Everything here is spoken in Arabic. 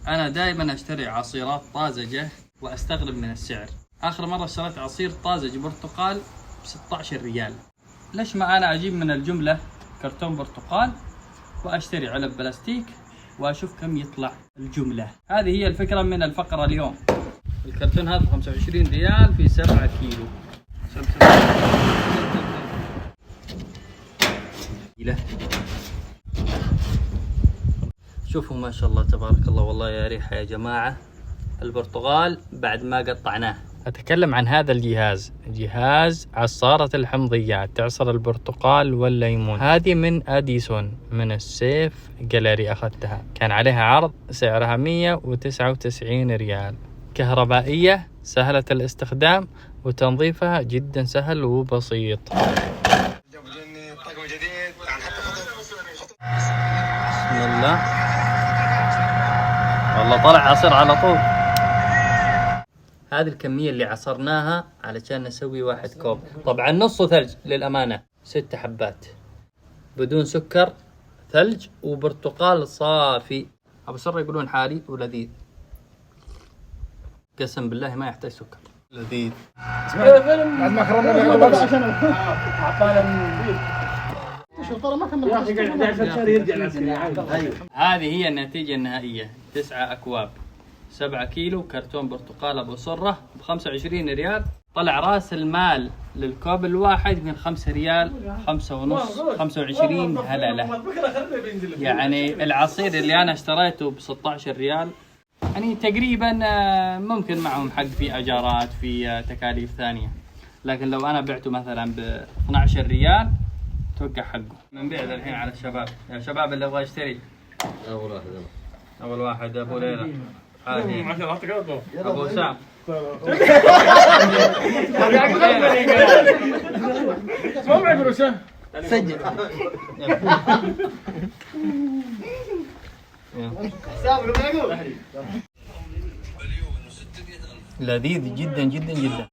أنا دائما أشتري عصيرات طازجة وأستغرب من السعر. آخر مرة اشتريت عصير طازج برتقال ب16 ريال. ليش ما أنا أجيب من الجملة كرتون برتقال وأشتري علب بلاستيك وأشوف كم يطلع الجملة. هذه هي الفكرة من الفقرة اليوم. الكرتون هذا 25 ريال في 7 كيلو. شوفوا ما شاء الله تبارك الله، والله يا ريحة يا جماعة البرتقال بعد ما قطعناه. أتكلم عن هذا الجهاز، جهاز عصارة الحمضيات، تعصر البرتقال والليمون. هذه من أديسون من السيف جاليري، أخذتها كان عليها عرض، سعرها 199 ريال. كهربائية، سهلة الاستخدام، وتنظيفها جدا سهل وبسيط. بسم الله، والله طلع عصير على طول. هذه الكمية اللي عصرناها علشان نسوي 1 كوب. طبعا نصه ثلج للأمانة، 6 حبات بدون سكر، ثلج وبرتقال صافي. أبو سرة يقولون حالي ولذيذ، قسم بالله ما يحتاج سكر، لذيذ. بعد ما خربنا عشان هذه هي النتيجة النهائية. 9 أكواب، 7 كيلو كرتون برتقال أبو سرة ب25 ريال. طلع راس المال للكوب الواحد من 5 ريال، 5 ونص، 25 هللة. يعني العصير اللي أنا اشتريته ب16 ريال، يعني تقريبا ممكن معهم حق في أجارات، في تكاليف ثانية. لكن لو أنا بعته مثلا ب12 ريال توقع حقه. نبيع الحين على الشباب. يا شباب اللي يبغى يشتري، أول واحد أبو ليلى، أبو سام. سجل. لذيذ جدا جدا جدا.